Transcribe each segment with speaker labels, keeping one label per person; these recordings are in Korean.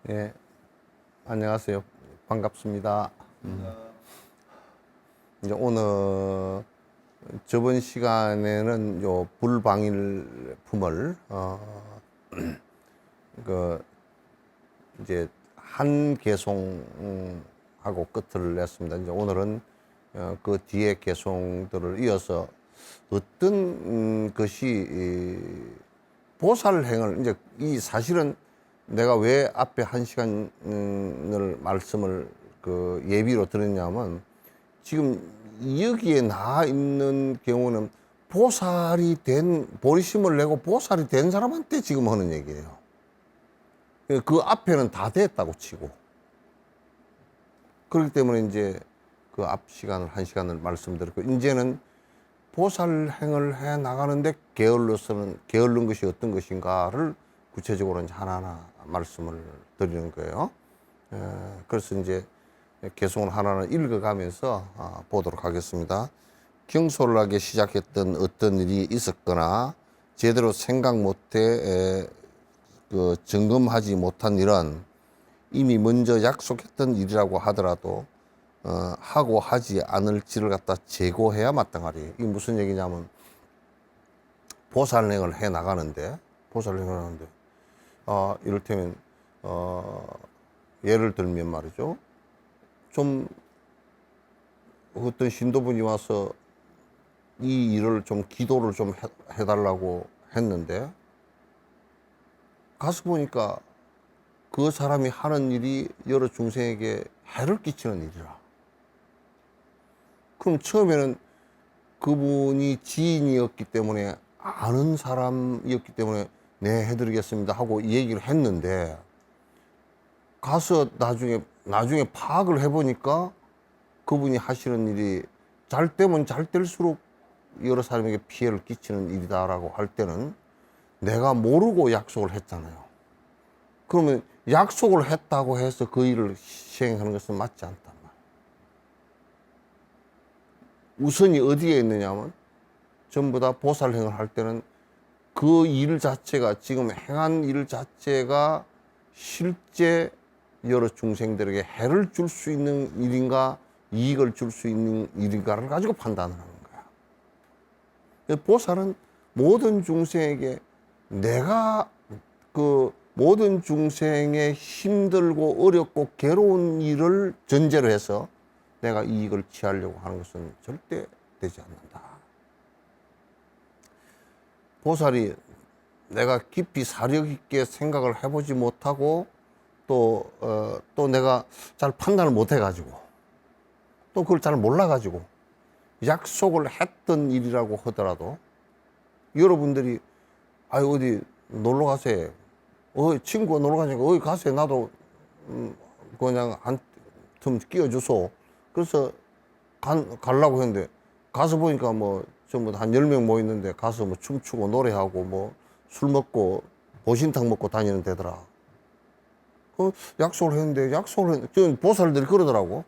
Speaker 1: 예, 안녕하세요. 반갑습니다. 이제 오늘 저번 시간에는 요 불방일품을 그 이제 한 개송하고 끝을 냈습니다. 이제 오늘은 그 뒤에 개송들을 이어서 어떤 것이 보살행을 이제 이 사실은 내가 왜 앞에 한 시간을 말씀을 그 예비로 드렸냐면 지금 여기에 나와 있는 경우는 보살이 된 보리심을 내고 보살이 된 사람한테 지금 하는 얘기예요. 그 앞에는 다 됐다고 치고 그렇기 때문에 이제 그 앞 시간을 한 시간을 말씀드렸고 이제는 보살행을 해 나가는데 게을른 것이 어떤 것인가를 구체적으로 이제 하나하나 말씀을 드리는 거예요. 그래서 이제 개송을 하나하나 읽어가면서 보도록 하겠습니다. 경솔하게 시작했던 어떤 일이 있었거나 제대로 생각 못해 그 점검하지 못한 일은 이미 먼저 약속했던 일이라고 하더라도 하고 하지 않을지를 갖다 재고해야 마땅하리. 이게 무슨 얘기냐면 보살행을 해 나가는데 이를테면 예를 들면 말이죠. 좀 어떤 신도분이 와서 이 일을 좀 기도를 좀 해달라고 했는데 가서 보니까 그 사람이 하는 일이 여러 중생에게 해를 끼치는 일이라. 그럼 처음에는 그분이 지인이었기 때문에 아는 사람이었기 때문에 네 해드리겠습니다 하고 얘기를 했는데 가서 나중에 파악을 해보니까 그분이 하시는 일이 잘 되면 잘 될수록 여러 사람에게 피해를 끼치는 일이다라고 할 때는 내가 모르고 약속을 했잖아요. 그러면 약속을 했다고 해서 그 일을 시행하는 것은 맞지 않단 말이에요. 우선이 어디에 있느냐면 전부 다 보살행을 할 때는 그 일 자체가 지금 행한 일 자체가 실제 여러 중생들에게 해를 줄 수 있는 일인가 이익을 줄 수 있는 일인가를 가지고 판단을 하는 거야. 보살은 모든 중생에게 내가 그 모든 중생의 힘들고 어렵고 괴로운 일을 전제로 해서 내가 이익을 취하려고 하는 것은 절대 되지 않는다. 보살이 내가 깊이 사력 있게 생각을 해보지 못하고 또 내가 잘 판단을 못 해가지고 또 그걸 잘 몰라가지고 약속을 했던 일이라고 하더라도 여러분들이 어디 놀러 가세요. 친구가 놀러 가니까 어디 가세요. 나도 그냥 한 틈 끼워주소. 그래서 가려고 했는데 가서 보니까 뭐 전부 한 10명 모였는데 가서 뭐 춤추고 노래하고 뭐 술 먹고 보신탕 먹고 다니는 데더라. 약속을 했는데 저 보살들이 그러더라고.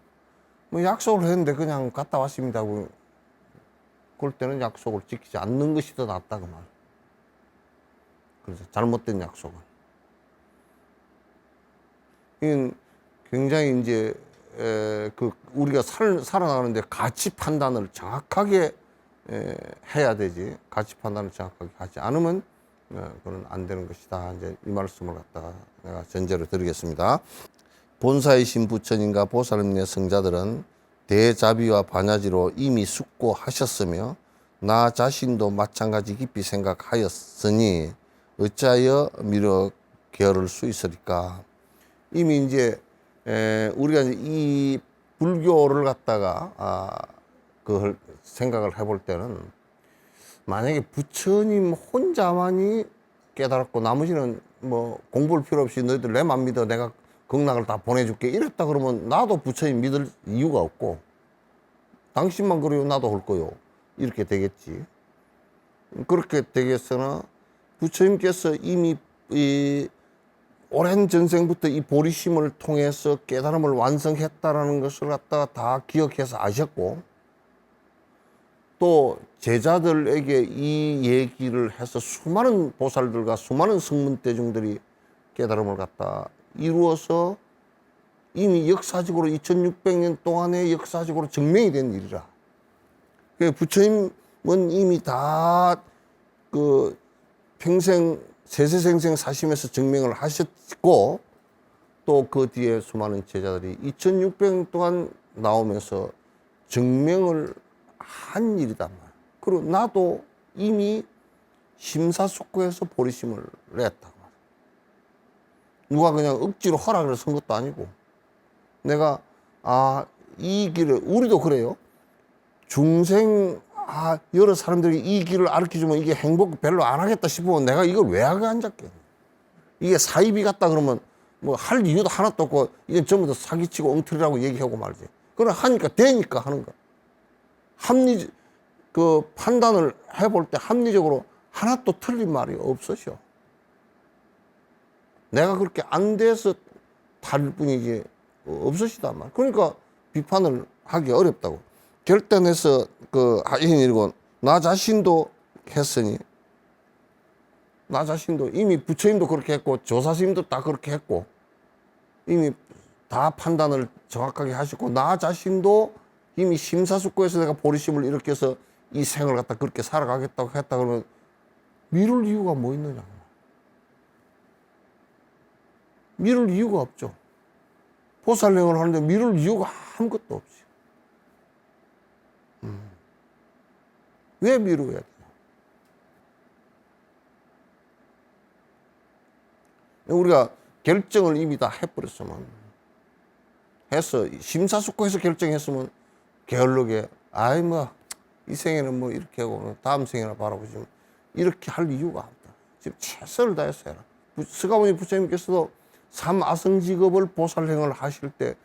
Speaker 1: 뭐 약속을 했는데 그냥 갔다 왔습니다. 그럴 때는 약속을 지키지 않는 것이 더 낫다 그 말. 그래서 잘못된 약속은. 이건 굉장히 이제 우리가 살아나가는데 가치 판단을 정확하게 해야 되지. 가치 판단을 정확하게 하지 않으면 그건 안 되는 것이다. 이제 이 말씀을 갖다가 내가 전제로 드리겠습니다. 본사이신 부처님과 보살님의 성자들은 대자비와 반야지로 이미 숙고하셨으며 나 자신도 마찬가지 깊이 생각하였으니 어찌하여 미뤄 게으를 수 있으리까. 이미 이제 우리가 이 불교를 갖다가 그걸 생각을 해볼 때는 만약에 부처님 혼자만이 깨달았고 나머지는 뭐 공부할 필요 없이 너희들 내 맘 믿어 내가 극락을 다 보내줄게 이랬다 그러면 나도 부처님 믿을 이유가 없고 당신만 그래요 나도 할 거요 이렇게 되겠지. 그렇게 되겠으나 부처님께서 이미 이 오랜 전생부터 이 보리심을 통해서 깨달음을 완성했다라는 것을 갖다가 다 기억해서 아셨고 또 제자들에게 이 얘기를 해서 수많은 보살들과 수많은 성문대중들이 깨달음을 갖다 이루어서 이미 역사적으로 2600년 동안의 역사적으로 증명이 된 일이라. 부처님은 이미 다 그 평생 세세생생 사시면서 증명을 하셨고, 또 그 뒤에 수많은 제자들이 2600년 동안 나오면서 증명을 한 일이단 말이야. 그리고 나도 이미 심사숙고해서 보리심을 냈다. 누가 그냥 억지로 허락을 선 것도 아니고, 내가 이 길을, 우리도 그래요. 중생 여러 사람들이 이 길을 가르쳐주면 이게 행복 별로 안 하겠다 싶으면 내가 이걸 왜 하게 앉았겠냐. 이게 사이비 같다 그러면 뭐 할 이유도 하나도 없고 이제 전부 다 사기치고 엉터리라고 얘기하고 말지. 그러나 하니까 되니까 하는 거. 그 판단을 해볼 때 합리적으로 하나도 틀린 말이 없으셔. 내가 그렇게 안 돼서 탈 뿐이지 없으시단 말. 그러니까 비판을 하기 어렵다고. 결단해서 하신 일이고, 나 자신도 했으니, 나 자신도 이미 부처님도 그렇게 했고 조사스님도 다 그렇게 했고 이미 다 판단을 정확하게 하셨고, 나 자신도 이미 심사숙고해서 내가 보리심을 일으켜서 이 생을 갖다 그렇게 살아가겠다고 했다 그러면 미룰 이유가 뭐 있느냐. 미룰 이유가 없죠. 보살행을 하는데 미룰 이유가 아무것도 없지. 왜 미루어야 되냐. 우리가 결정을 이미 다 해버렸으면, 해서 심사숙고해서 결정했으면 게을르게 이 생에는 뭐 이렇게 하고 다음 생에나 바라고 지금 이렇게 할 이유가 없다. 지금 최선을 다해서 해라. 스가모니 부처님께서도 삼아성직업을 보살행을 하실 때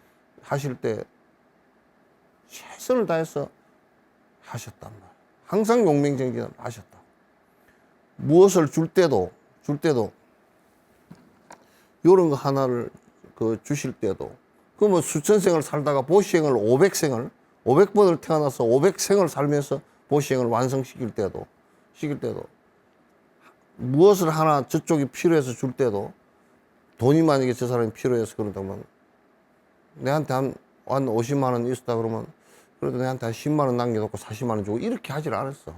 Speaker 1: 최선을 다해서 하셨단 말이야. 항상 용맹정진을 하셨다. 무엇을 줄 때도 요런 거 하나를 주실 때도, 뭐 수천생을 살다가 보시행을 500번을 태어나서 500생을 살면서 보시행을 완성시킬 때도, 무엇을 하나 저쪽이 필요해서 줄 때도, 돈이 만약에 저 사람이 필요해서 그런다면, 내한테 한 50만 원 있었다 그러면, 그래도 내한테 한 10만 원 남겨놓고 40만 원 주고 이렇게 하질 않았어.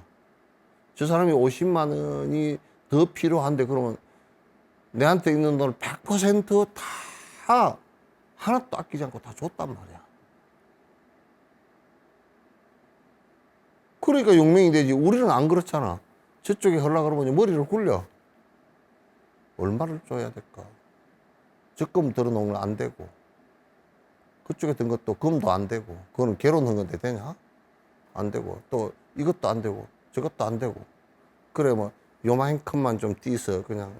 Speaker 1: 저 사람이 50만 원이 더 필요한데 그러면 내한테 있는 돈을 100% 다 하나도 아끼지 않고 다 줬단 말이야. 그러니까 용맹이 되지. 우리는 안 그렇잖아. 저쪽에 하려고 그러면 머리를 굴려. 얼마를 줘야 될까? 적금 들어놓으면 안 되고, 그쪽에 든 것도 금도 안 되고, 그거는 결혼한 건데 되냐? 안 되고, 또 이것도 안 되고, 저것도 안 되고. 그래, 뭐, 요만큼만 좀 띄서 그냥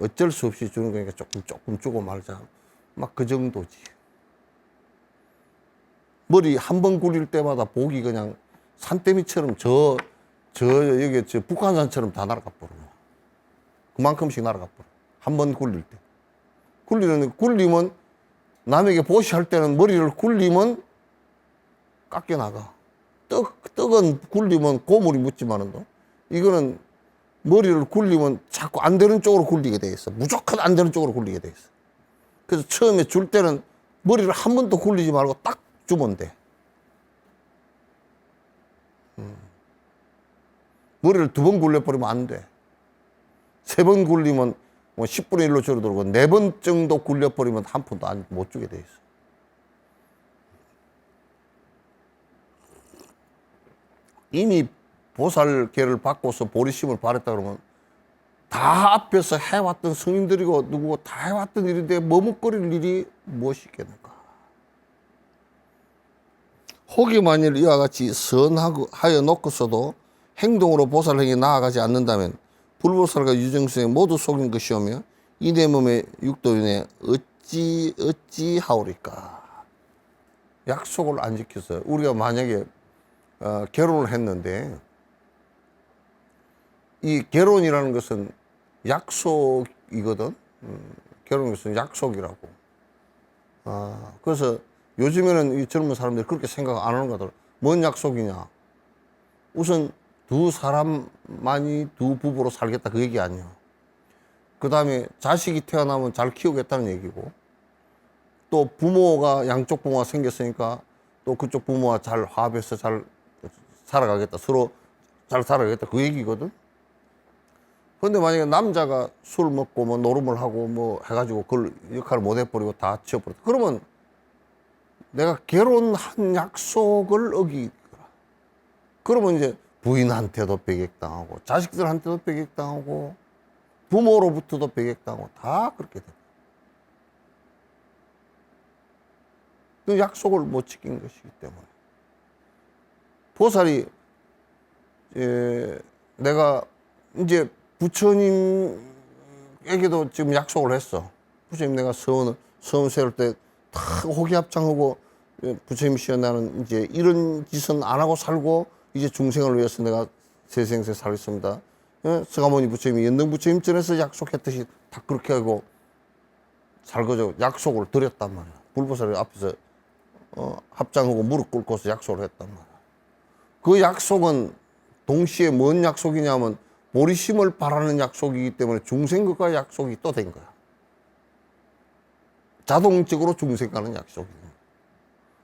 Speaker 1: 어쩔 수 없이 주는 거니까 조금 주고 말자. 막 그 정도지. 머리 한 번 굴릴 때마다 복이 그냥 산더미처럼 여기 북한산처럼 다 날아가 버려. 그만큼씩 날아가 버려. 한 번 굴릴 때. 굴리면 남에게 보시할 때는 머리를 굴리면 깎여 나가. 떡은 굴리면 고물이 묻지만은 이거는 머리를 굴리면 자꾸 안 되는 쪽으로 굴리게 돼 있어. 무조건 안 되는 쪽으로 굴리게 돼 있어. 그래서 처음에 줄 때는 머리를 한 번도 굴리지 말고 딱 주면 돼. 머리를 2번 굴려버리면 안 돼. 3번 굴리면 뭐 10분의 1로 줄어들고 4번 정도 굴려버리면 한 푼도 못 주게 돼 있어. 이미 보살계를 받고서 보리심을 바랬다 그러면 다 앞에서 해왔던 성인들이고 누구고 다 해왔던 일인데 머뭇거릴 일이 무엇이 있겠는가. 혹이 만일 이와 같이 선하여 놓고서도 행동으로 보살행에 나아가지 않는다면 불보살과 유정수에 모두 속인 것이오며 이 내 몸의 육도인에 어찌하오리까. 약속을 안 지켜서 우리가 만약에 결혼을 했는데, 이 결혼이라는 것은 약속이거든. 결혼은 것은 약속이라고. 그래서 요즘에는 이 젊은 사람들이 그렇게 생각 안 하는 거더라. 뭔 약속이냐. 우선 두 사람만이 두 부부로 살겠다 그 얘기 아니야. 그 다음에 자식이 태어나면 잘 키우겠다는 얘기고, 또 부모가, 양쪽 부모가 생겼으니까 또 그쪽 부모와 잘 화합해서 잘 살아가겠다. 서로 잘 살아가겠다. 그 얘기거든. 근데 만약에 남자가 술 먹고 뭐 노름을 하고 뭐 해가지고 그걸 역할을 못 해버리고 다 치워버렸다. 그러면 내가 결혼한 약속을 어기거라. 그러면 이제 부인한테도 배격당하고 자식들한테도 배격당하고 부모로부터도 배격당하고 다 그렇게 돼. 그 약속을 못 지킨 것이기 때문에. 보살이 내가 이제 부처님에게도 지금 약속을 했어. 부처님 내가 서원 세울 때 다 호기합장하고 부처님이시여 나는 이제 이런 짓은 안 하고 살고 이제 중생을 위해서 내가 세생세 살겠습니다. 서가모니 부처님이 연등 부처님 전에서 약속했듯이 다 그렇게 하고 살고자 약속을 드렸단 말이야. 불보살이 앞에서 합장하고 무릎 꿇고서 약속을 했단 말이야. 그 약속은 동시에 뭔 약속이냐면 보리심을 바라는 약속이기 때문에 중생과의 약속이 또 된 거야. 자동적으로 중생과는 약속이 된 거야.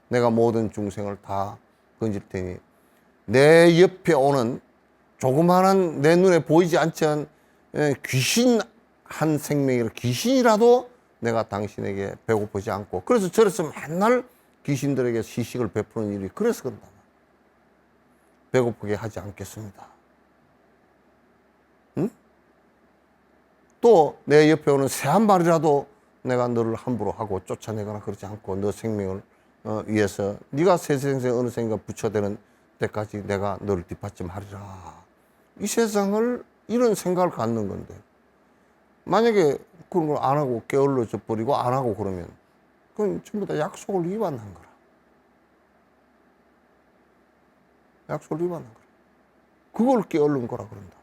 Speaker 1: 내가 모든 중생을 다 건질 테니 내 옆에 오는 조그마한 내 눈에 보이지 않지만 귀신 한 생명이라 귀신이라도 내가 당신에게 배고프지 않고 그래서 저래서 맨날 귀신들에게 시식을 베푸는 일이 그래서 그런다. 배고프게 하지 않겠습니다. 응? 또 내 옆에 오는 새 한 마리라도 내가 너를 함부로 하고 쫓아내거나 그러지 않고 너 생명을 위해서 네가 세생생 어느 생가 부처되는 때까지 내가 너를 뒷받침하리라. 이 세상을 이런 생각을 갖는 건데 만약에 그런 걸 안 하고 게을러져 버리고 안 하고 그러면 그건 전부 다 약속을 위반한 거라. 약속을 위반한 거라. 그걸 게으른 거라 그런다.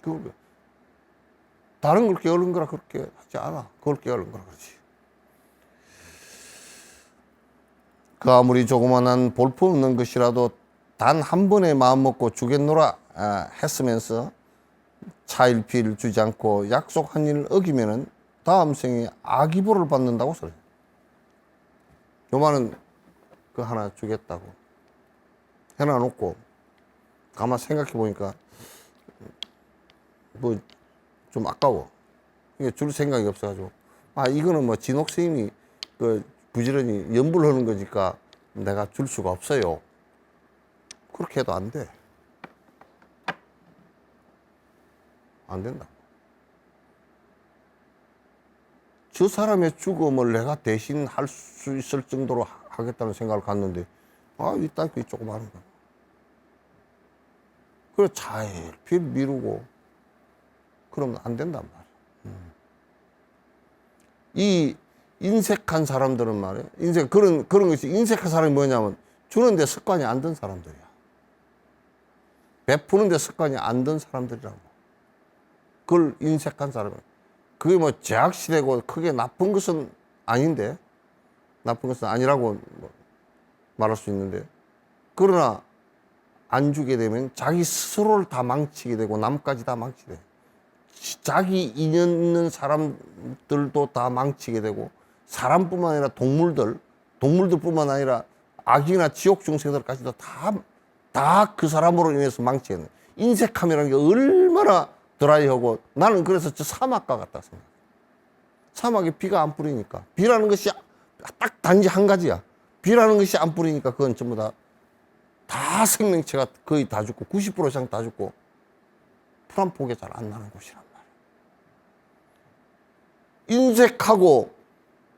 Speaker 1: 그걸 다른 걸 게으른 거라 그렇게 하지 않아. 그걸 게으른 거라 그러지. 그 아무리 조그만한 볼품없는 것이라도 단 한 번에 마음 먹고 주겠노라 했으면서 차일피일 주지 않고 약속한 일을 어기면은 다음 생에 아기보를 받는다고 소리. 요만은 그 하나 주겠다고 해놔놓고 가만 생각해 보니까 뭐 좀 아까워. 이게 줄 생각이 없어가지고 이거는 뭐 진옥 스님이 그 부지런히 연불하는 거니까 내가 줄 수가 없어요. 그렇게 해도 안 돼. 안 된다. 저 사람의 죽음을 내가 대신 할 수 있을 정도로 하겠다는 생각을 갖는데 이딴 게 조금 하는 거야. 그래 차일피일 미루고 그러면 안 된단 말이야. 이 인색한 사람들은 말이야. 그런 것이 인색한 사람이 뭐냐면 주는데 습관이 안 든 사람들이야. 베푸는데 습관이 안 든 사람들이라고. 그걸 인색한 사람이야. 그게 뭐 제약시되고 크게 나쁜 것은 아닌데, 나쁜 것은 아니라고 말할 수 있는데, 그러나 안 주게 되면 자기 스스로를 다 망치게 되고 남까지 다 망치게 돼. 자기 인연 있는 사람들도 다 망치게 되고 사람뿐만 아니라 동물들뿐만 아니라 악이나 지옥 중생들까지도 다 그 사람으로 인해서 망치게 돼. 인색함이라는 게 얼마나 드라이하고 나는 그래서 저 사막과 같다 생각해. 사막에 비가 안 뿌리니까 비라는 것이 딱 단지 한 가지야. 비라는 것이 안 뿌리니까 그건 전부 다 생명체가 거의 다 죽고 90% 이상 다 죽고 풀 한 폭이 잘 안 나는 곳이란 말이야.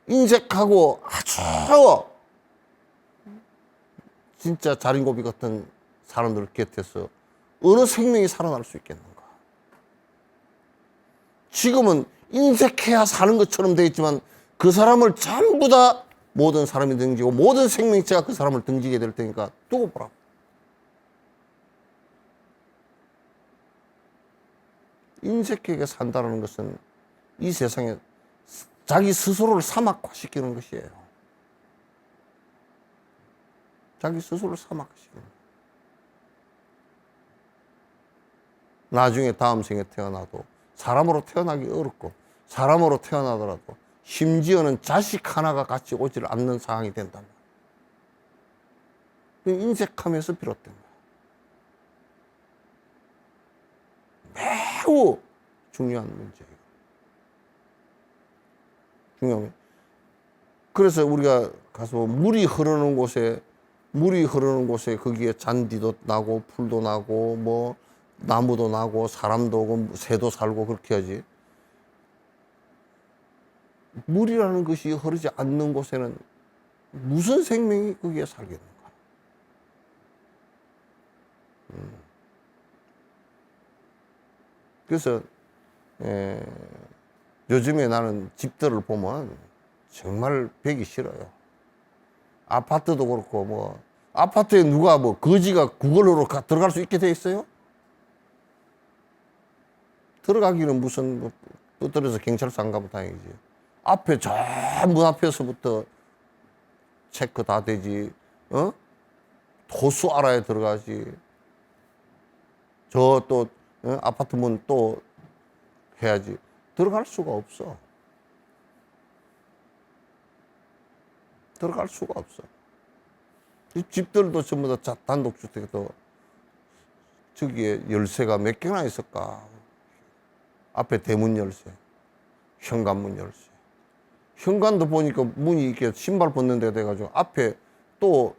Speaker 1: 인색하고 아주 진짜 자린고비 같은 사람들 곁에서 어느 생명이 살아날 수 있겠는가. 지금은 인색해야 사는 것처럼 되어 있지만 그 사람을 전부 다 모든 사람이 등지고 모든 생명체가 그 사람을 등지게 될 테니까 두고 보라. 인색하게 산다는 것은 이 세상에 자기 스스로를 사막화시키는 것이에요. 자기 스스로를 사막화시키는 거예요. 나중에 다음 생에 태어나도 사람으로 태어나기 어렵고, 사람으로 태어나더라도 심지어는 자식 하나가 같이 오질 않는 상황이 된다면 인색함에서 비롯된 거예요. 매우 중요한 문제예요. 중요해요. 그래서 우리가 가서 물이 흐르는 곳에 거기에 잔디도 나고 풀도 나고 뭐 나무도 나고 사람도 오고 새도 살고 그렇게 하지. 물이라는 것이 흐르지 않는 곳에는 무슨 생명이 거기에 살겠는가? 그래서 요즘에 나는 집들을 보면 정말 뵈기 싫어요. 아파트도 그렇고 뭐 아파트에 누가 뭐 거지가 그걸로 들어갈 수 있게 돼 있어요? 들어가기는 무슨 뭐 떠들어서 경찰서 안 가면 다행이지. 앞에 저 문 앞에서부터 체크 다 되지. 도수 알아야 들어가지. 저 또 아파트 문 또 해야지. 들어갈 수가 없어. 들어갈 수가 없어. 이 집들도 전부 다 단독주택도 저기에 열쇠가 몇 개나 있을까? 앞에 대문 열쇠, 현관문 열쇠. 현관도 보니까 문이 이렇게 신발 벗는 데가 돼가지고 앞에 또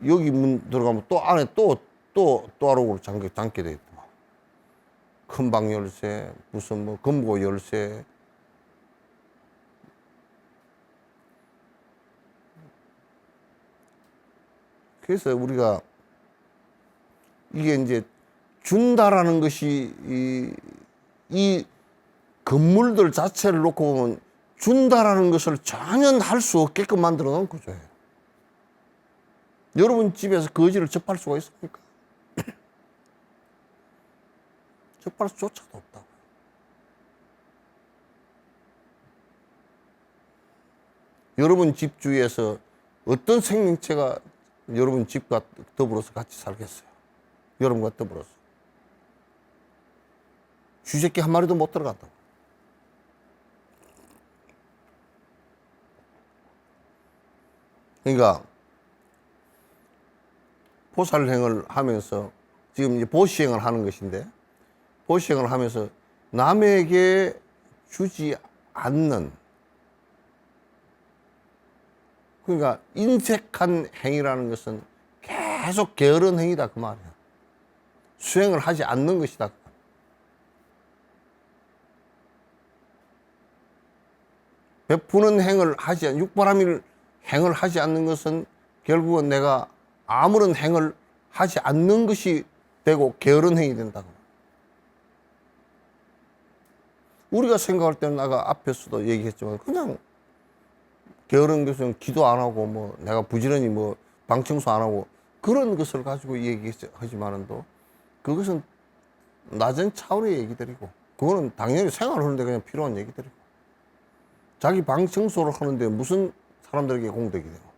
Speaker 1: 여기 문 들어가면 또 안에 또 아래로 잠게 돼 있더만. 큰 방 열쇠, 무슨 뭐 금고 열쇠. 그래서 우리가 이게 이제 준다라는 것이 이 건물들 자체를 놓고 보면 준다라는 것을 전혀 할 수 없게끔 만들어 놓은 거죠. 여러분 집에서 거지를 접할 수가 있습니까? 접할 수조차도 없다고. 여러분 집 주위에서 어떤 생명체가 여러분 집과 더불어서 같이 살겠어요? 여러분과 더불어서. 쥐새끼 한 마리도 못 들어간다고. 그러니까 보살행을 하면서 지금 이제 보시행을 하는 것인데, 보시행을 하면서 남에게 주지 않는, 그러니까 인색한 행위라는 것은 계속 게으른 행위다 그 말이야. 수행을 하지 않는 것이다. 베푸는 행을 하지 않는, 육바라밀 행을 하지 않는 것은 결국은 내가 아무런 행을 하지 않는 것이 되고 게으른 행위 된다고. 우리가 생각할 때는 아까 앞에서도 얘기했지만 그냥 게으른 것은 기도 안 하고 뭐 내가 부지런히 뭐 방 청소 안 하고 그런 것을 가지고 얘기하지만은도 그것은 낮은 차원의 얘기들이고, 그거는 당연히 생활하는데 그냥 필요한 얘기들이고, 자기 방 청소를 하는데 무슨 사람들에게 공덕이 되고.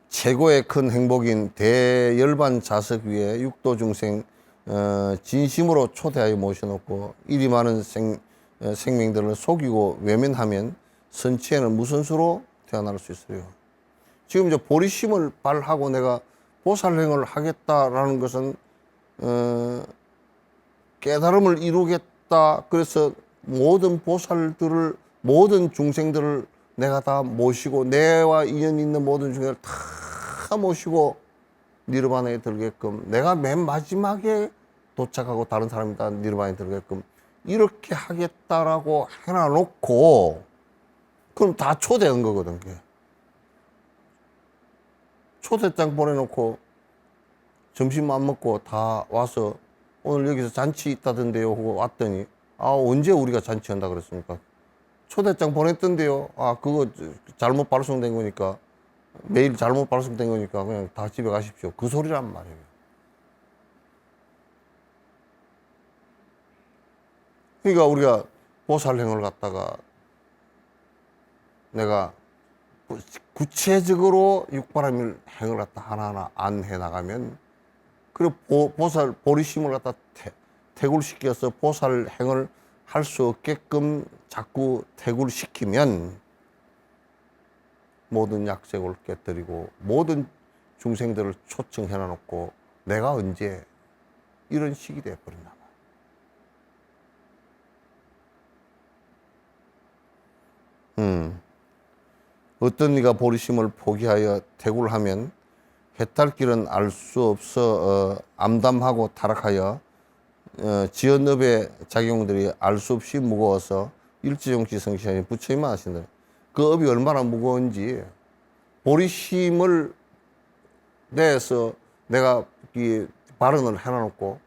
Speaker 1: 최고의 큰 행복인 대열반 자석 위에 육도 중생 진심으로 초대하여 모셔놓고 이리 많은 생명들을 속이고 외면하면 선치에는 무슨 수로 태어날 수 있어요? 지금 이제 보리심을 발하고 내가 보살행을 하겠다라는 것은 깨달음을 이루겠다. 그래서 모든 보살들을, 모든 중생들을 내가 다 모시고, 내와 인연 있는 모든 중생들을 다 모시고 니르바나에 들게끔, 내가 맨 마지막에 도착하고 다른 사람이 다 니르바나에 들게끔 이렇게 하겠다라고 해놔놓고, 그럼 다 초대한 거거든. 그게. 초대장 보내놓고 점심 안 먹고 다 와서 오늘 여기서 잔치 있다던데요 하고 왔더니, 아, 언제 우리가 잔치한다 그랬습니까? 초대장 보냈던데요. 아, 그거 잘못 발송된 거니까, 메일 잘못 발송된 거니까 그냥 다 집에 가십시오. 그 소리란 말이에요. 그러니까 우리가 보살행을 갖다가 내가 구체적으로 육바라밀 행을 갖다 하나하나 안 해나가면, 그리고 보살, 보리심을 갖다 태굴시켜서 보살 행을 할 수 없게끔 자꾸 태굴시키면 모든 약속을 깨뜨리고 모든 중생들을 초청해 놔놓고 내가 언제 이런 식이 돼버린다. 어떤 이가 보리심을 포기하여 태굴을 하면 해탈길은 알 수 없어 암담하고 타락하여 지연업의 작용들이 알 수 없이 무거워서 일체종치 성시하니 부처님만 하신다. 그 업이 얼마나 무거운지 보리심을 내서 내가 이 발언을 해놔놓고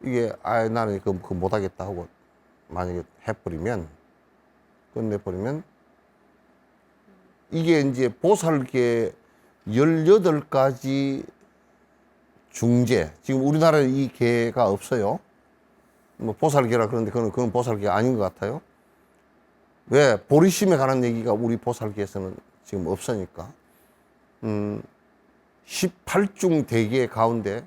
Speaker 1: 이게 나는 그거 못하겠다 하고 만약에 해버리면, 끝내버리면 이게 이제 보살계 18가지 중재, 지금 우리나라에 이 계가 없어요. 뭐 보살계라 그러는데 그건 보살계가 아닌 것 같아요. 왜? 보리심에 관한 얘기가 우리 보살계에서는 지금 없으니까. 18중 대계 가운데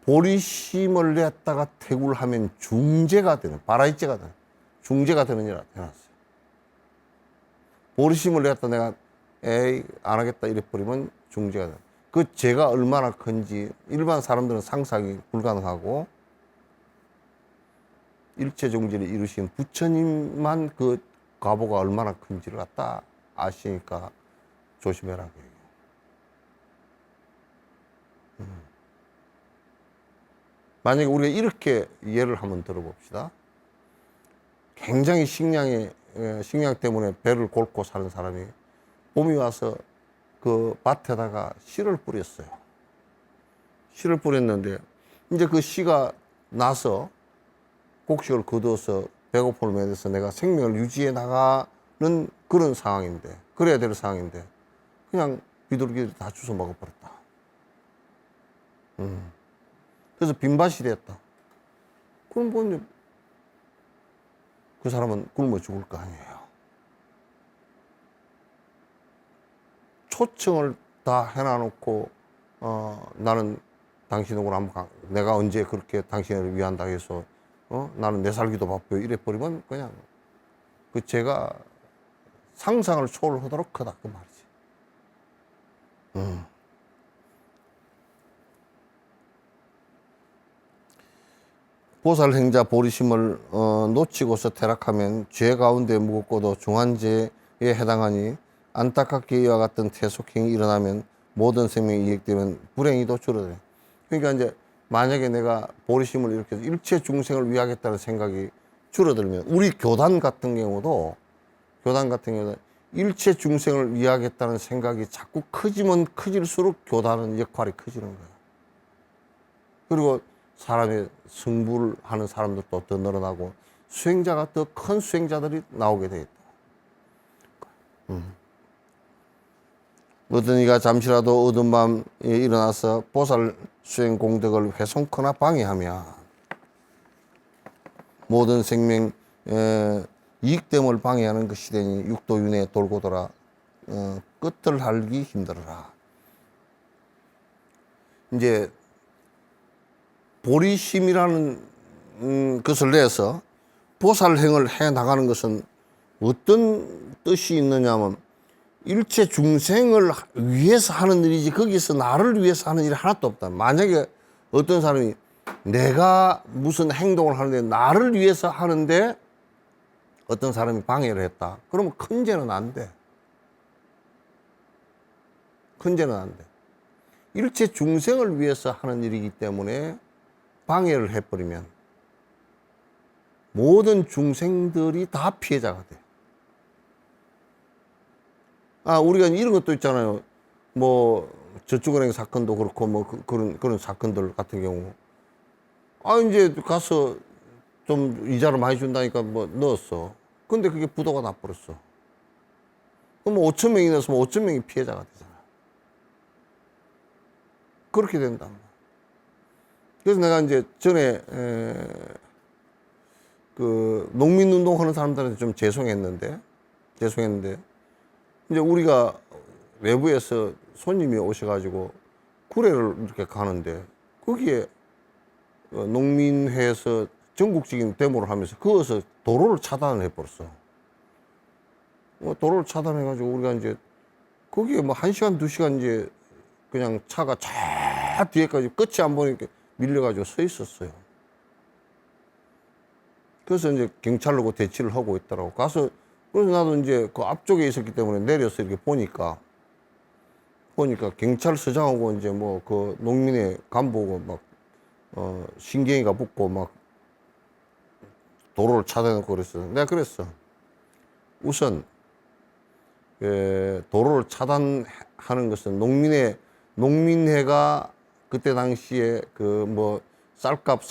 Speaker 1: 보리심을 냈다가 태굴하면 중재가 되는, 바라이제가 되는, 중재가 되는 일을 해놨어요. 보리심을 냈다 내가 에이 안 하겠다 이래버리면 중재가 되는. 그 죄가 얼마나 큰지 일반 사람들은 상상이 불가능하고, 일체종지를 이루신 부처님만 그 과보가 얼마나 큰지를 갖다 아시니까 조심해라. 만약에 우리가 이렇게 예를 한번 들어봅시다. 굉장히 식량 때문에 배를 골고 사는 사람이 봄이 와서 그 밭에다가 씨를 뿌렸어요. 씨를 뿌렸는데 이제 그 씨가 나서 곡식을 거두어서 배고픔을 면해서 내가 생명을 유지해 나가는 그런 상황인데, 그래야 될 상황인데 그냥 비둘기들이 다 주워 먹어버렸다. 그래서 빈밭이 됐다. 그럼 뭐 그 사람은 굶어 죽을 거 아니에요. 초청을 다 해놔놓고 나는 당신하고 한번 내가 언제 그렇게 당신을 위한다 해서 나는 내 살기도 바빠요 이래버리면 그냥 그 죄가 상상을 초월하도록 크다 그 말이지. 보살행자 보리심을 놓치고서 퇴락하면 죄 가운데 무겁고도 중한 죄에 해당하니, 안타깝게 이와 같은 퇴속행이 일어나면 모든 생명이 이익되면 불행히도 줄어들어요. 그러니까 이제 만약에 내가 보리심을 이렇게 해서 일체 중생을 위하겠다는 생각이 줄어들면, 우리 교단 같은 경우도 일체 중생을 위하겠다는 생각이 자꾸 커지면 커질수록 교단은 역할이 커지는 거예요. 그리고 사람의 승부를 하는 사람들도 더 늘어나고 수행자가 더 큰 수행자들이 나오게 되겠다. 어떤 이가 잠시라도 어두운 밤에 일어나서 보살 수행 공덕을 훼손거나 방해하며 모든 생명 이익됨을 방해하는 것이 되니 육도윤회에 돌고 돌아 끝을 알기 힘들어라. 이제 보리심이라는 것을 내서 보살행을 해 나가는 것은 어떤 뜻이 있느냐면, 일체 중생을 위해서 하는 일이지 거기서 나를 위해서 하는 일이 하나도 없다. 만약에 어떤 사람이 내가 무슨 행동을 하는데 나를 위해서 하는데 어떤 사람이 방해를 했다. 그러면 큰 죄는 안 돼. 큰 죄는 안 돼. 일체 중생을 위해서 하는 일이기 때문에 방해를 해버리면 모든 중생들이 다 피해자가 돼. 우리가 이런 것도 있잖아요. 뭐 저축은행 사건도 그렇고 뭐 그런 사건들 같은 경우, 이제 가서 좀 이자를 많이 준다니까 뭐 넣었어. 근데 그게 부도가 나버렸어. 그럼 5천 명이 넣었으면 5천 명이 피해자가 되잖아. 그렇게 된다. 그래서 내가 이제 전에 그 농민운동 하는 사람들한테 좀 죄송했는데 이제 우리가 외부에서 손님이 오셔가지고 구례를 이렇게 가는데 거기에 농민회에서 전국적인 데모를 하면서 거기서 도로를 차단을 해버렸어. 도로를 차단해가지고 우리가 이제 거기에 뭐 1시간, 2시간 이제 그냥 차가 저 뒤에까지 끝이 안 보이니까 밀려가지고 서 있었어요. 그래서 이제 경찰하고 대치를 하고 있더라고. 가서, 그래서 나도 이제 그 앞쪽에 있었기 때문에 내려서 이렇게 보니까 경찰서장하고 이제 뭐 그 농민의 간부고 막, 신경이가 붙고 막 도로를 차단해놓고 그랬어. 내가 그랬어. 우선, 도로를 차단하는 것은 농민회가 그때 당시에 그 뭐 쌀값,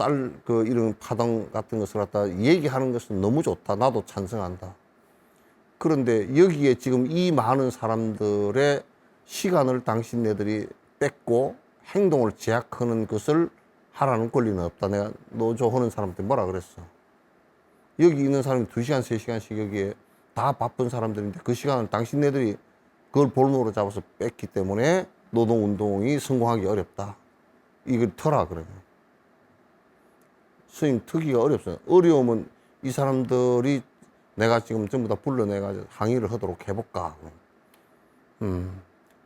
Speaker 1: 그 이런 파동 같은 것을 갖다 얘기하는 것은 너무 좋다. 나도 찬성한다. 그런데 여기에 지금 이 많은 사람들의 시간을 당신네들이 뺏고 행동을 제약하는 것을 하라는 권리는 없다. 내가 노조 하는 사람한테 뭐라 그랬어. 여기 있는 사람이 2시간, 3시간씩 여기에 다 바쁜 사람들인데 그 시간을 당신네들이 그걸 볼모로 잡아서 뺐기 때문에 노동운동이 성공하기 어렵다. 이걸 터라, 그러면. 스님 트기가 어렵어요. 어려우면 이 사람들이 내가 지금 전부 다 불러내가지고 항의를 하도록 해볼까.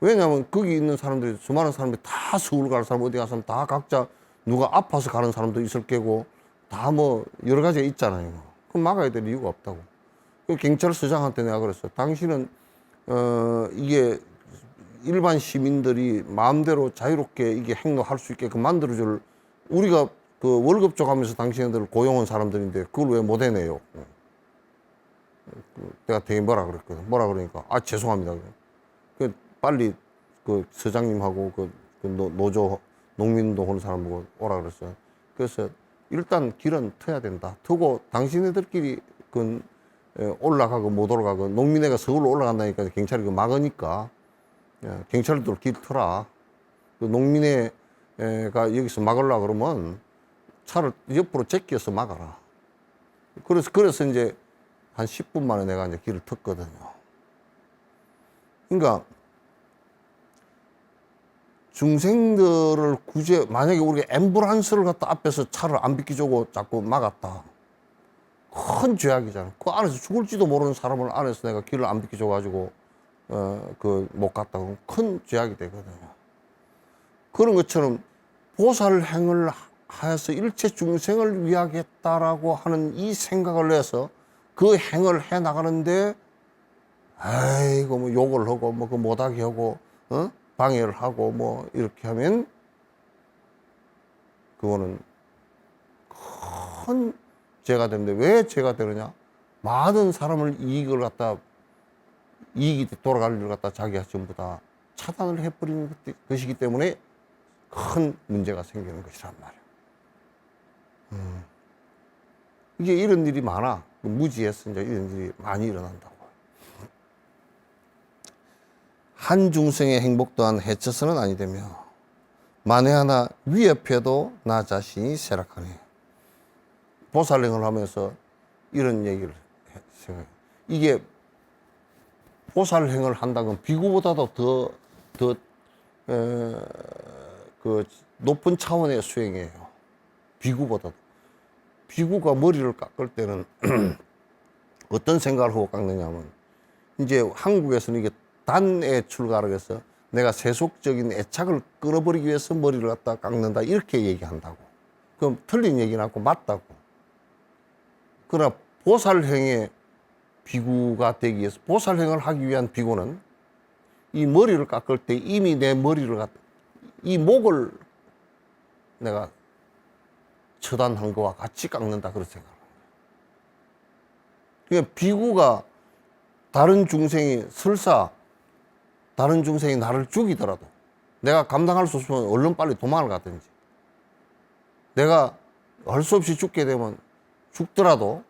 Speaker 1: 왜냐하면 거기 있는 사람들이, 수많은 사람들이 다 서울 갈 사람, 어디 가서 다 각자 누가 아파서 가는 사람도 있을 거고, 다 뭐 여러 가지가 있잖아요. 그럼 막아야 될 이유가 없다고. 경찰서장한테 내가 그랬어. 당신은, 이게 일반 시민들이 마음대로 자유롭게 이게 행동할 수 있게끔 만들어줄, 우리가 그 월급 줘가면서 당신들을 고용한 사람들인데 그걸 왜 못 해내요? 내가 되게 뭐라 그랬거든. 뭐라 그러니까, 아, 죄송합니다. 그 빨리 그 서장님하고 그 노조, 농민운동 하는 사람 보고 오라 그랬어요. 그래서 일단 길은 터야 된다. 트고 당신네들끼리 그 올라가고 못 올라가고, 농민회가 서울로 올라간다니까 경찰이 그 막으니까, 경찰들 길 터라. 그 농민회가 여기서 막으려고 그러면 차를 옆으로 제껴서 막아라. 그래서 이제 한 10분 만에 내가 이제 길을 텄거든요. 그러니까 중생들을 만약에 우리가 앰뷸런스를 갖다 앞에서 차를 안 비켜주고 자꾸 막았다. 큰 죄악이잖아. 그 안에서 죽을지도 모르는 사람을 안에서 내가 길을 안 비켜줘가지고, 못 갔다고. 큰 죄악이 되거든요. 그런 것처럼 보살행을 하여서 일체 중생을 위하겠다라고 하는 이 생각을 내서 그 행을 해 나가는데, 아이고, 뭐 욕을 하고, 뭐 그 못하게 하고, 방해를 하고, 뭐 이렇게 하면, 그거는 큰 죄가 되는데, 왜 죄가 되느냐? 많은 사람을 이익이 돌아갈 일을 갖다 자기가 전부 다 차단을 해버리는 것이기 때문에 큰 문제가 생기는 것이란 말이야. 이게 이런 일이 많아. 무지에서 이제 이런 일이 많이 일어난다고. 한 중생의 행복 또한 해쳐서는 아니되며, 만에 하나 위협해도 나 자신이 쇠락하니. 보살행을 하면서 이런 얘기를 생각해. 이게 보살행을 한다는 건 비구보다도 그 높은 차원의 수행이에요. 비구보다도. 비구가 머리를 깎을 때는 어떤 생각을 하고 깎느냐면, 이제 한국에서는 이게 단애 출가를 해서 내가 세속적인 애착을 끊어버리기 위해서 머리를 갖다 깎는다, 이렇게 얘기한다고. 그럼 틀린 얘기는 않고 맞다고. 그러나 보살행의 비구가 되기 위해서, 보살행을 하기 위한 비구는 이 머리를 깎을 때 이미 내 머리를 이 목을 내가 처단한 거와 같이 깎는다, 그런 생각을 합니다. 그러니까 비구가 다른 중생이 다른 중생이 나를 죽이더라도 내가 감당할 수 없으면 얼른 빨리 도망을 가든지, 내가 할 수 없이 죽게 되면 죽더라도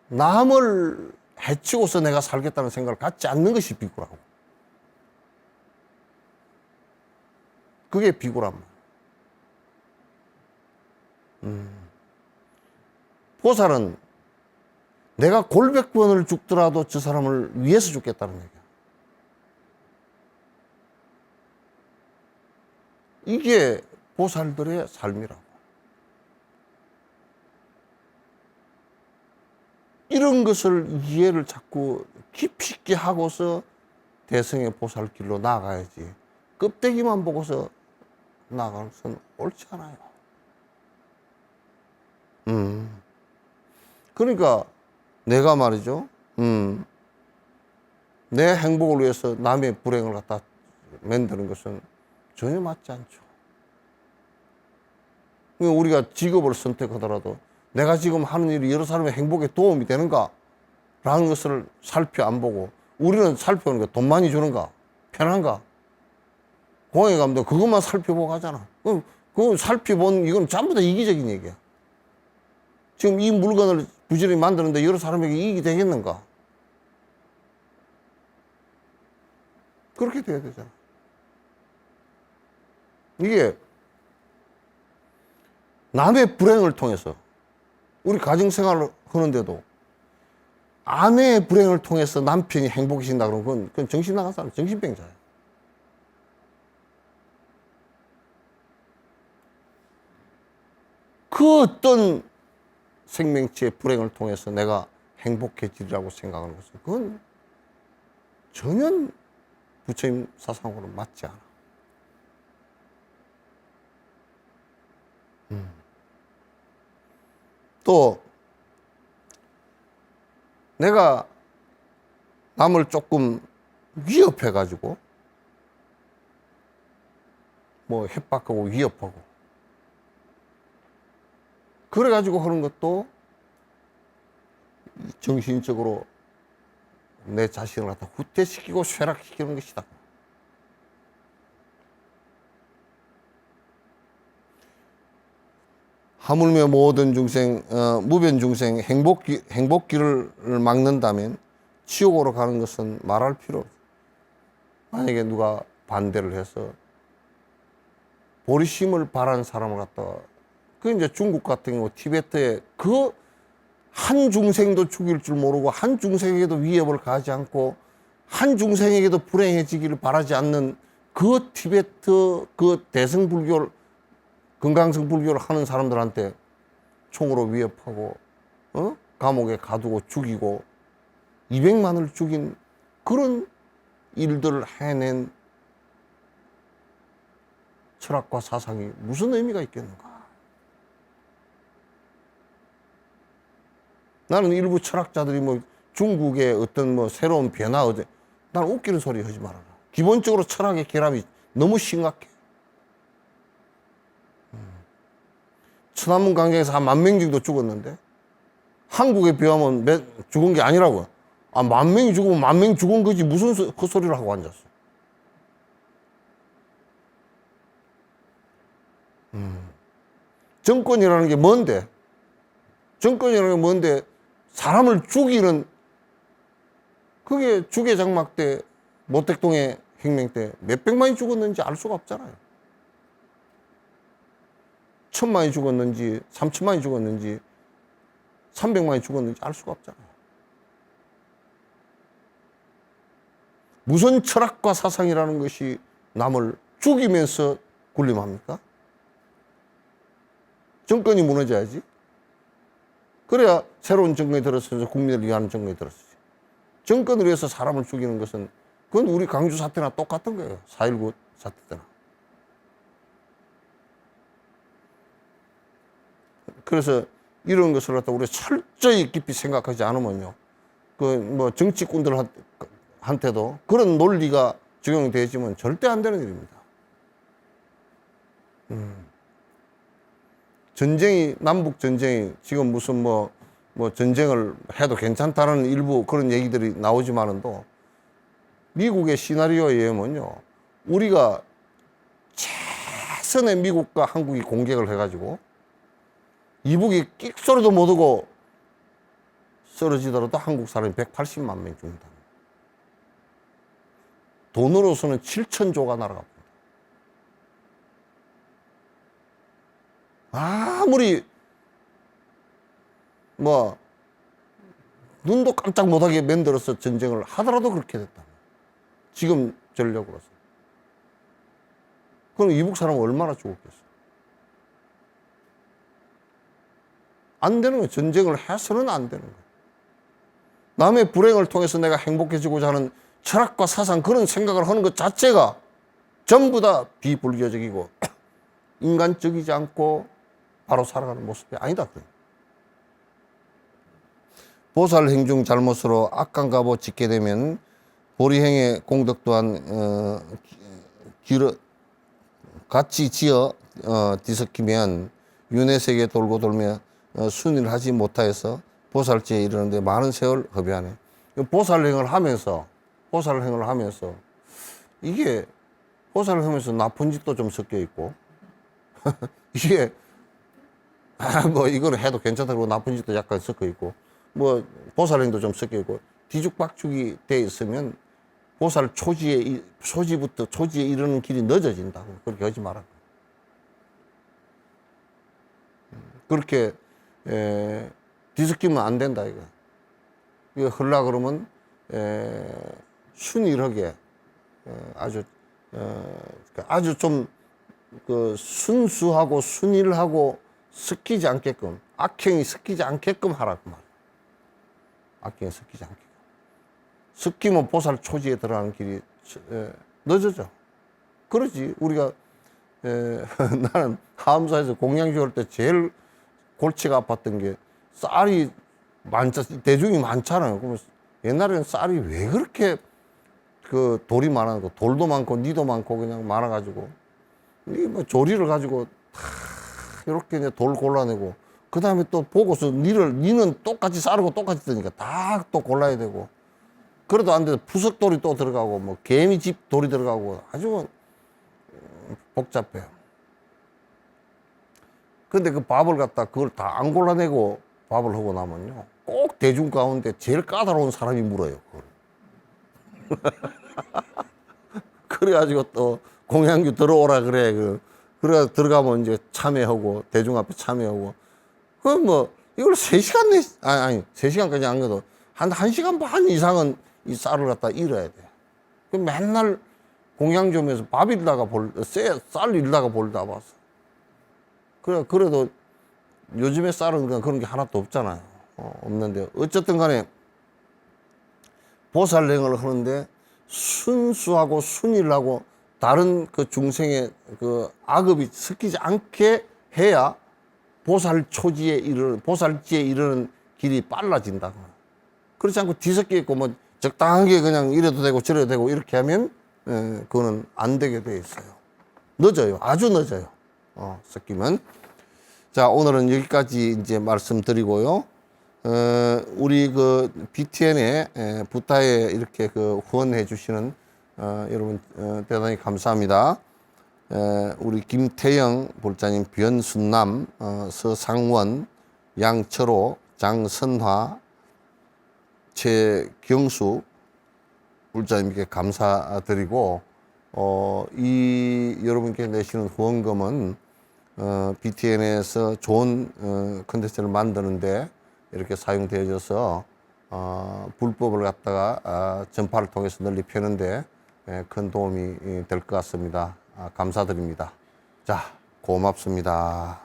Speaker 1: 남을 해치고서 내가 살겠다는 생각을 갖지 않는 것이 비구라고. 그게 비구란 말이야. 보살은 내가 골백 번을 죽더라도 저 사람을 위해서 죽겠다는 얘기야. 이게 보살들의 삶이라고. 이런 것을 이해를 자꾸 깊이 있게 하고서 대승의 보살 길로 나아가야지. 껍데기만 보고서 나아가는 것은 옳지 않아요. 그러니까 내가 말이죠. 내 행복을 위해서 남의 불행을 갖다 만드는 것은 전혀 맞지 않죠. 우리가 직업을 선택하더라도 내가 지금 하는 일이 여러 사람의 행복에 도움이 되는가? 라는 것을 살펴 안 보고 우리는 살펴보는 게 돈 많이 주는가? 편한가? 공항에 가면 그것만 살펴보고 가잖아. 그럼 살펴본 이건 전부 다 이기적인 얘기야. 지금 이 물건을 부지런히 만드는데 여러 사람에게 이익이 되겠는가? 그렇게 돼야 되잖아. 이게 남의 불행을 통해서 우리 가정생활을 하는데도 아내의 불행을 통해서 남편이 행복해진다 그러면 그건 정신 나간 사람, 정신병자예요. 그 어떤 생명체의 불행을 통해서 내가 행복해지리라고 생각하는 것은 그건 전혀 부처님 사상으로 맞지 않아. 또 내가 남을 조금 위협해 가지고 뭐 협박하고 위협하고 그래 가지고 하는 것도 정신적으로 내 자신을 갖다 후퇴시키고 쇠락시키는 것이다. 하물며 모든 중생, 무변 중생 행복길을 막는다면 지옥으로 가는 것은 말할 필요 없어. 만약에 누가 반대를 해서 보리심을 바라는 사람을 갖다가 그 이제 중국 같은 경우 티베트에 그 한 중생도 죽일 줄 모르고 한 중생에게도 위협을 가하지 않고 한 중생에게도 불행해지기를 바라지 않는 그 티베트 그 대승불교를 금강성 불교를 하는 사람들한테 총으로 위협하고 감옥에 가두고 죽이고 200만을 죽인 그런 일들을 해낸 철학과 사상이 무슨 의미가 있겠는가? 나는 일부 철학자들이 뭐 중국의 어떤 뭐 새로운 변화 나는 웃기는 소리 하지 말아라. 기본적으로 철학의 결함이 너무 심각해. 천안문 강경에서 한 10,000명 정도 죽었는데 한국에 비하면 죽은 게 아니라고. 10,000명이 죽으면 10,000명 죽은 거지 무슨 헛소리를 하고 앉았어. 정권이라는 게 뭔데? 정권이라는 게 뭔데? 사람을 죽이는 그게 주계장막 때 모택동의 혁명 때 몇백만이 죽었는지 알 수가 없잖아요. 1,000만이 죽었는지 3,000만이 죽었는지 300만이 죽었는지 알 수가 없잖아요. 무슨 철학과 사상이라는 것이 남을 죽이면서 군림합니까? 정권이 무너져야지. 그래야 새로운 정권이 들어서서 국민을 위하는 정권이 들어서지. 정권을 위해서 사람을 죽이는 것은 그건 우리 광주 사태나 똑같은 거예요. 4.19 사태 때나. 그래서 이런 것을 갖다 우리가 철저히 깊이 생각하지 않으면요. 그 뭐 정치꾼들한테도 그런 논리가 적용되지만 절대 안 되는 일입니다. 전쟁이, 남북 전쟁이 지금 무슨 뭐 전쟁을 해도 괜찮다는 일부 그런 얘기들이 나오지만은도 미국의 시나리오에 의하면요. 우리가 최선의 미국과 한국이 공격을 해가지고 이북이 끽소리도 못하고 쓰러지더라도 한국 사람이 180만 명 죽는다. 돈으로서는 7,000조가 날아갑니다. 아무리 뭐 눈도 깜짝 못하게 만들어서 전쟁을 하더라도 그렇게 됐다. 지금 전력으로서. 그럼 이북 사람은 얼마나 죽었겠어? 안 되는 거예요. 전쟁을 해서는 안 되는 거예요. 남의 불행을 통해서 내가 행복해지고자 하는 철학과 사상, 그런 생각을 하는 것 자체가 전부 다 비불교적이고 인간적이지 않고 바로 살아가는 모습이 아니다. 보살 행중 잘못으로 악간가보 짓게 되면 보리행의 공덕 또한 같이 지어 뒤섞이면 윤회세계 돌고 돌며 순위를 하지 못하여서 보살지에 이르는데 많은 세월 허비하네. 보살행을 하면서 이게 보살을 하면서 나쁜 짓도 좀 섞여 있고 이게 뭐 이거는 해도 괜찮다고 나쁜 짓도 약간 섞여 있고 뭐 보살행도 좀 섞여 있고 뒤죽박죽이 돼 있으면 보살 초지에 이르는 길이 늦어진다고. 그렇게 하지 마라. 그렇게 뒤섞이면 안 된다 이거. 이거 하려 그러면 순일하게 아주 좀 그 순수하고 순일하고 섞이지 않게끔, 악행이 섞이지 않게끔 하라고 말이야. 악행이 섞이지 않게끔. 섞이면 보살 초지에 들어가는 길이 늦어져. 그러지. 우리가 나는 하암사에서 공양주 할 때 제일 골치가 아팠던 게 쌀이 대중이 많잖아요. 그러면 옛날에는 쌀이 왜 그렇게 그 돌이 많아고 돌도 많고 니도 많고 그냥 많아가지고 이 뭐 조리를 가지고 다 이렇게 이제 돌 골라내고 그 다음에 또 보고서 니는 똑같이 쌀고 똑같이 뜨니까 다 또 골라야 되고 그래도 안 돼도 푸석돌이 또 들어가고 뭐 개미집 돌이 들어가고 아주 복잡해요. 근데 그 밥을 갖다 그걸 다 안 골라내고 밥을 하고 나면요 꼭 대중 가운데 제일 까다로운 사람이 물어요 그걸. 그래가지고 또 공양주 들어오라 그래. 그래 들어가면 이제 참여하고 대중 앞에 참여하고 그럼 뭐 이걸 3시간 아니 3시간까지 안 가도 한 1시간 반 이상은 이 쌀을 갖다 잃어야 돼. 그 맨날 공양주면서 밥 잃다가 쌀 잃다가 볼다 봤어. 그래도 요즘에 쌀은 그런 게 하나도 없잖아요. 없는데 어쨌든 간에 보살행을 하는데 순수하고 순일하고 다른 그 중생의 그 악업이 섞이지 않게 해야 보살지에 이르는 길이 빨라진다. 그렇지 않고 뒤섞여 있고 뭐 적당하게 그냥 이래도 되고 저래도 되고 이렇게 하면 그거는 안 되게 돼 있어요. 늦어요. 아주 늦어요. 섞이면. 자, 오늘은 여기까지 이제 말씀드리고요. 우리 그 BTN에 부타에 이렇게 그 후원해 주시는 여러분 대단히 감사합니다. 우리 김태영 볼자님, 변순남, 서상원, 양철호, 장선화, 최경수 볼자님께 감사드리고 이 여러분께 내시는 후원금은 BTN에서 좋은 컨텐츠를 만드는데 이렇게 사용되어져서 불법을 갖다가 전파를 통해서 널리 펴는데 큰 도움이 될 것 같습니다. 감사드립니다. 자, 고맙습니다.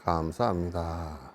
Speaker 1: 감사합니다.